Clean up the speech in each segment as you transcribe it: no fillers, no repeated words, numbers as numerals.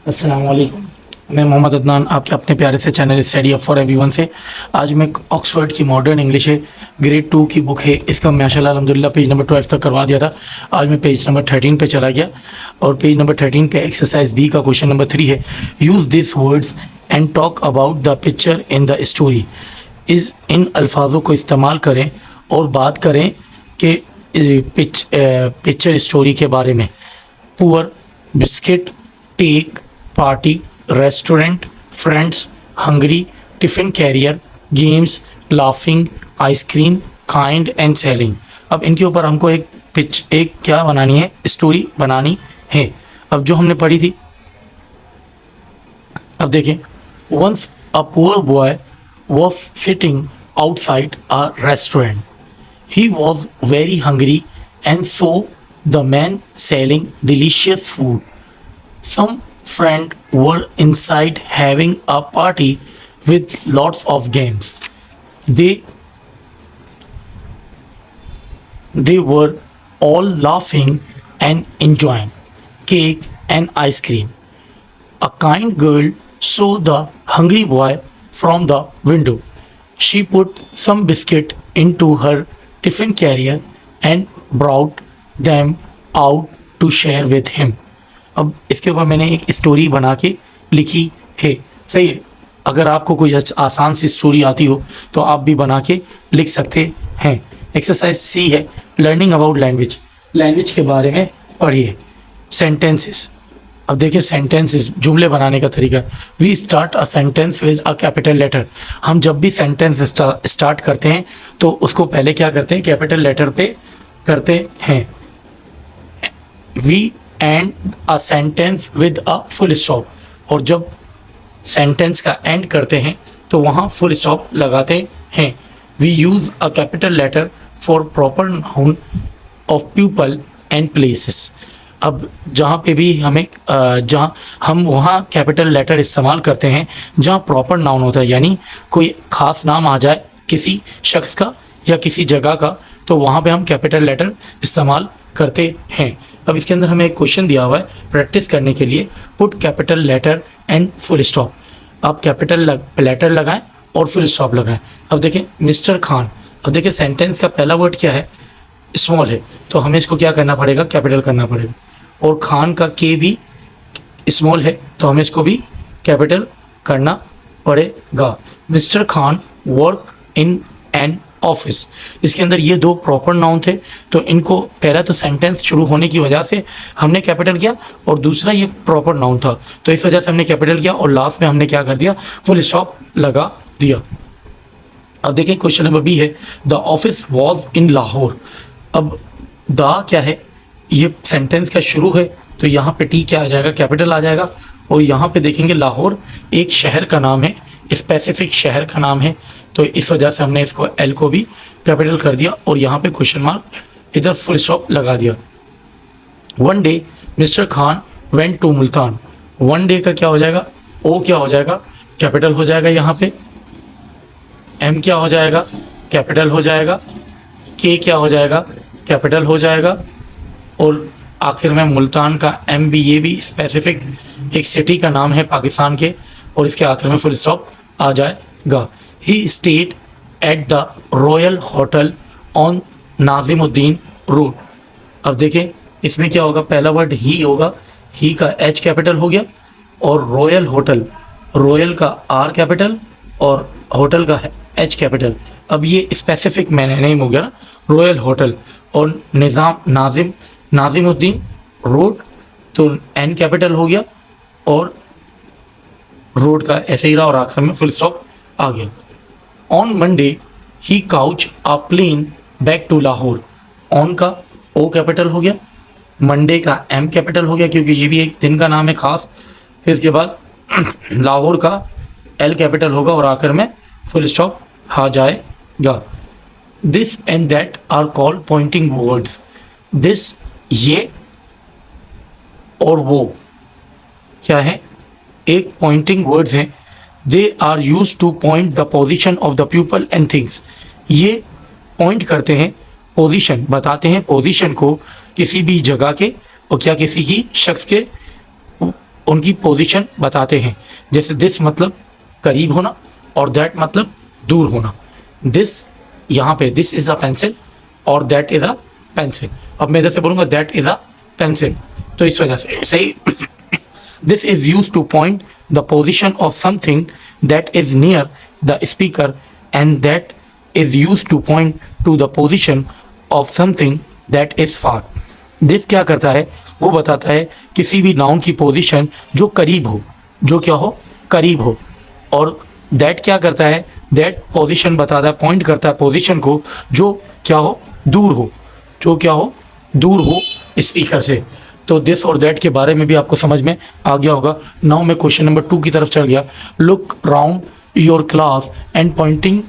अस्सलाम वालेकुम। मैं मोहम्मद अदनान आपके अपने प्यारे से channel study up for everyone से आज मैं ऑक्सफोर्ड की मॉडर्न इंग्लिश है ग्रेड 2 की बुक है। इसका माशाल्लाह अल्हम्दुलिल्लाह पेज नंबर 12 तक करवा दिया था। आज मैं पेज नंबर 13 पे चला गया और पेज नंबर 13 पे एक्सरसाइज बी का क्वेश्चन नंबर 3 है। Use this words and talk about the picture in the story. इन अल्फाजों को इस्तेमाल करें और बात करें कि पिक्चर स्टोरी के बारे में। Poor, biscuit, take, party, restaurant, friends, hungry, tiffin carrier, games, laughing, ice cream, kind and selling. अब इनके ऊपर हमको एक क्या बनानी है, स्टोरी बनानी है। अब जो हमने पढ़ी थी, अब देखें, once a poor boy was sitting outside a restaurant. He was very hungry and saw the man selling delicious food. Some friends were inside having a party with lots of games. They they were all laughing and enjoying cake and ice cream. A kind girl saw the hungry boy from the window. She put some biscuit into her tiffin carrier and brought them out to share with him. अब इसके ऊपर मैंने एक story बना के लिखी है। सही है। अगर आपको कोई आसान सी स्टोरी आती हो तो आप भी बना के लिख सकते हैं। एक्सरसाइज सी है, लर्निंग अबाउट लैंग्वेज। लैंग्वेज के बारे में पढ़िए। सेंटेंसेस। अब देखिए, सेंटेंसेस जुमले बनाने का तरीका। We start a sentence with a capital letter. हम जब भी सेंटेंस स्टार्ट करते हैं तो उसको पहले क्या करते हैं, कैपिटल लेटर पे करते हैं। We end a sentence with a full stop. और जब सेंटेंस का एंड करते हैं तो वहाँ फुल स्टॉप लगाते हैं। We use a capital letter for proper noun of people and places. अब जहाँ पे भी हमें जहाँ हम वहाँ कैपिटल लेटर इस्तेमाल करते हैं जहाँ प्रॉपर नाउन होता है, यानी कोई ख़ास नाम आ जाए किसी शख्स का या किसी जगह का, तो वहाँ पे हम कैपिटल लेटर इस्तेमाल करते हैं। अब इसके अंदर हमें एक क्वेश्चन दिया हुआ है प्रैक्टिस करने के लिए। Put capital letter and full stop. आप कैपिटल लेटर लगाएं और फुल स्टॉप लगाएं। अब देखें, मिस्टर खान। अब देखिए, सेंटेंस का पहला वर्ड क्या है, स्मॉल है, तो हमें इसको क्या करना पड़ेगा, कैपिटल करना पड़ेगा। और खान का के भी स्मॉल है तो हमें इसको भी कैपिटल करना पड़ेगा। Mister Khan work in an office. इसके अंदर ये दो प्रॉपर नाउन थे तो इनको पहला तो सेंटेंस शुरू होने की वजह से हमने कैपिटल किया और दूसरा ये प्रॉपर नाउन था तो इस वजह से हमने कैपिटल किया और लास्ट में हमने क्या कर दिया, फुल स्टॉप लगा दिया। अब देखिए, क्वेश्चन नंबर बी है, the office was in Lahore. अब द क्या है, ये सेंटेंस का शुरू है तो यहाँ पे टी क्या आ जाएगा, कैपिटल आ जाएगा। और यहाँ पे देखेंगे लाहौर एक शहर का नाम है, स्पेसिफिक शहर का नाम है, तो इस वजह से हमने इसको एल को भी कैपिटल कर दिया और यहाँ पे क्वेश्चन मार्क इधर फुल स्टॉप लगा दिया। One day mister Khan went to Multan. One day का क्या हो जाएगा, ओ क्या हो जाएगा, कैपिटल हो जाएगा। यहाँ पे एम क्या हो जाएगा, कैपिटल हो जाएगा। के क्या हो जाएगा, कैपिटल हो जाएगा। और आखिर में मुल्तान का एम भी, ये भी स्पेसिफिक एक सिटी का नाम है पाकिस्तान के, और इसके आखिर में फुल स्टॉप आ जाएगा। He stayed at the royal hotel on Nazimuddin road. अब देखें, इसमें क्या होगा, पहला वर्ड ही होगा, ही का एच कैपिटल हो गया और रॉयल होटल, रॉयल का आर कैपिटल और होटल का एच कैपिटल। अब ये स्पेसिफिक मैंने नेम हो गया ना, रॉयल होटल। और नाजिमुद्दीन रोड, तो एन कैपिटल हो गया और रोड का ऐसे ही रहा और आखिर में फुल स्टॉप आ गया। On Monday he caught a plane back to Lahore. On का ओ कैपिटल हो गया, मंडे का एम कैपिटल हो गया क्योंकि ये भी एक दिन का नाम है खास। फिर इसके बाद लाहौर का एल कैपिटल होगा और आखिर में फुल स्टॉप आ जाएगा। This and that are called pointing words. This ये और वो क्या है, एक पॉइंटिंग वर्ड्स हैं। They are use to point the position of the people and things. ये पॉइंट करते हैं, पोजीशन बताते हैं, पोजीशन को किसी भी जगह के और क्या किसी की शख्स के उनकी पोजीशन बताते हैं। जैसे दिस मतलब करीब होना और दैट मतलब दूर होना। दिस यहाँ पे दिस इज अ पेंसिल और दैट इज अ पेंसिल। अब मैं इधर से बोलूँगा दैट इज अ पेंसिल, तो इस वजह से सही। This is use to point the position of something that is near the speaker and that is use to point two the position of something that is far. This क्या करता है, वो बताता है किसी भी नाउन की पोजीशन जो करीब हो, जो क्या हो, करीब हो। और दैट क्या करता है, दैट पोजीशन बताता है, पॉइंट करता है पोजीशन को जो क्या हो, दूर हो, जो क्या हो, दूर हो स्पीकर से। तो दिस और दैट के बारे में भी आपको समझ में आ गया होगा। नाउ मैं क्वेश्चन नंबर 2 की तरफ चल गया। Look round your class and pointing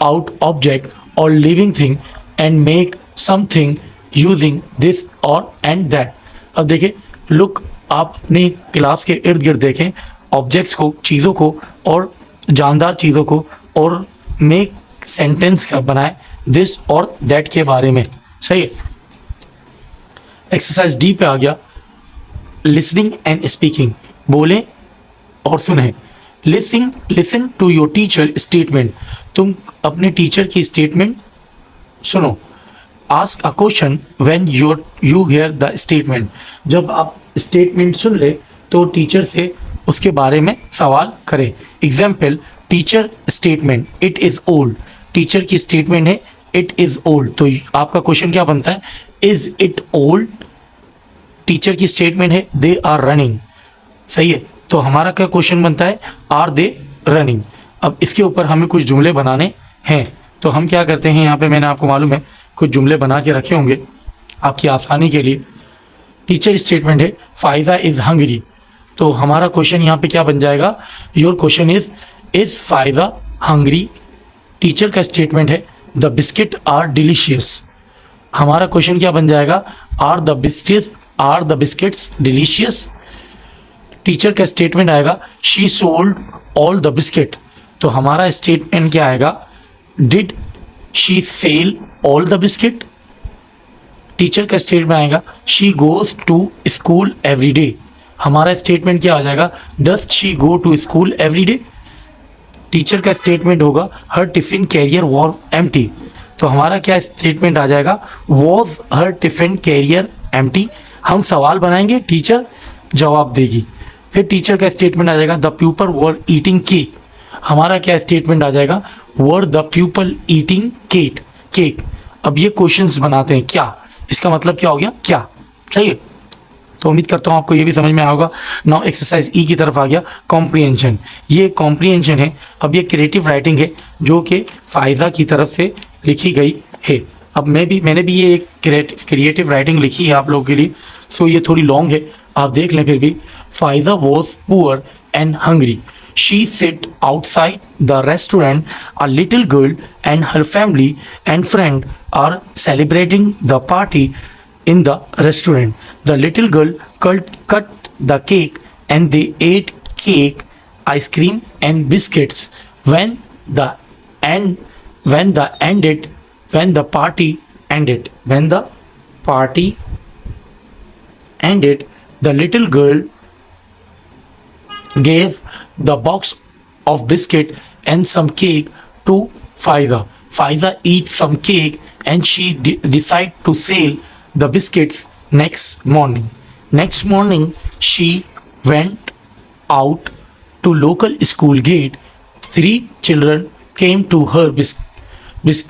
out object or living thing and make something using this or and that. अब देखिए, लुक, आप अपनी क्लास के इर्द गिर्द देखें ऑब्जेक्ट्स को, चीज़ों को और जानदार चीज़ों को, और मेक सेंटेंस का बनाए दिस और दैट के बारे में। सही है। एक्सरसाइज डी पे आ गया, लिसनिंग एंड स्पीकिंग, बोलें और सुने। Listen to your teacher statement, तुम अपने टीचर की स्टेटमेंट सुनो। Ask a question when you hear the statement, जब आप स्टेटमेंट सुन ले तो टीचर से उसके बारे में सवाल करें। Example, teacher statement, it is old. Teacher की स्टेटमेंट है इट इज़ ओल्ड, तो आपका क्वेश्चन क्या बनता है, इज इट ओल्ड। टीचर की स्टेटमेंट है दे आर रनिंग, सही है, तो हमारा क्या क्वेश्चन बनता है, आर दे रनिंग। अब इसके ऊपर हमें कुछ जुमले बनाने हैं, तो हम क्या करते हैं, यहाँ पे मैंने आपको मालूम है कुछ जुमले बना के रखे होंगे आपकी आसानी के लिए। टीचर स्टेटमेंट है फाइजा इज़ हंगरी, तो हमारा क्वेश्चन यहाँ पे क्या बन जाएगा, your question is Faiza hungry. Teacher का स्टेटमेंट है द बिस्किट आर डिलीशियस, हमारा क्वेश्चन क्या बन जाएगा, are the biscuits delicious. Teacher का स्टेटमेंट आएगा she sold all the biscuit, तो हमारा स्टेटमेंट क्या आएगा, did she sell all the biscuit. Teacher का स्टेटमेंट आएगा she goes to school every day, हमारा स्टेटमेंट क्या आ जाएगा, does she go to school every day. Teacher का स्टेटमेंट होगा her tiffin carrier was empty, तो हमारा क्या स्टेटमेंट आ जाएगा, was her tiffin carrier empty. हम सवाल बनाएंगे, टीचर जवाब देगी। फिर टीचर का स्टेटमेंट आ जाएगा the pupal were eating cake, हमारा क्या स्टेटमेंट आ जाएगा, were the pupal eating cake. अब ये क्वेश्चंस बनाते हैं, क्या इसका मतलब क्या हो गया, क्या, सही है। तो उम्मीद करता हूँ आपको ये भी समझ में आया होगा। नाउ एक्सरसाइज ई की तरफ आ गया, कॉम्प्रीहेंशन। ये कॉम्प्रीहेंशन है, अब ये क्रिएटिव राइटिंग है जो कि फायदा की तरफ से लिखी गई है। अब मैंने भी ये एक क्रिएटिव राइटिंग लिखी है आप लोगों के लिए, सो ये थोड़ी लॉन्ग है, आप देख लें फिर भी। फायदा was poor and hungry, she sit outside the restaurant. A little girl and her family and friend are celebrating the party in the restaurant. The little girl cut the cake and they ate cake, ice cream and biscuits. When the party ended, the little girl gave the box of biscuit and some cake to Faiza. Faiza eats some cake and she decide to sell the biscuits next morning. Next morning, she went out to local school gate. 3 children came to her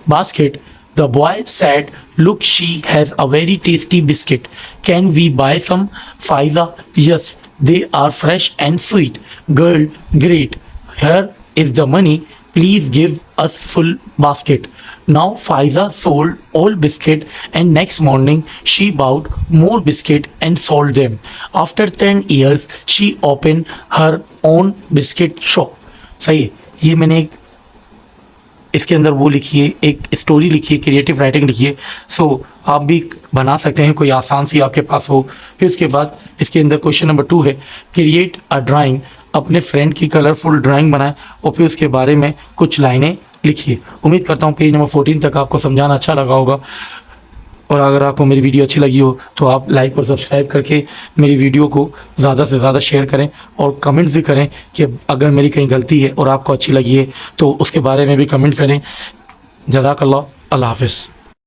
basket. The boy said, "Look, she has a very tasty biscuit. Can we buy some?" Faiza, "Yes. They are fresh and sweet." Girl, "Great. Here is the money. Please give us full basket." Now Faiza sold all biscuit and next morning she bought more biscuit and sold them. After 10 years she opened her own biscuit shop. सही है, ये मैंने इसके अंदर वो लिखी है, एक स्टोरी लिखी है, क्रिएटिव राइटिंग लिखी है। सो आप भी बना सकते हैं, कोई आसान सी आपके पास हो। फिर उसके बाद इसके अंदर क्वेश्चन नंबर 2 है, क्रिएट अ ड्राइंग, अपने फ्रेंड की कलरफुल ड्राइंग बनाए और फिर उसके बारे में कुछ लाइनें लिखिए। उम्मीद करता हूँ पेज नंबर 14 तक आपको समझाना अच्छा लगा होगा। और अगर आपको मेरी वीडियो अच्छी लगी हो तो आप लाइक और सब्सक्राइब करके मेरी वीडियो को ज़्यादा से ज़्यादा शेयर करें और कमेंट्स भी करें कि अगर मेरी कहीं गलती है और आपको अच्छी लगी है तो उसके बारे में भी कमेंट करें। जज़ाकल्लाह, अल्लाह हाफ़िज़।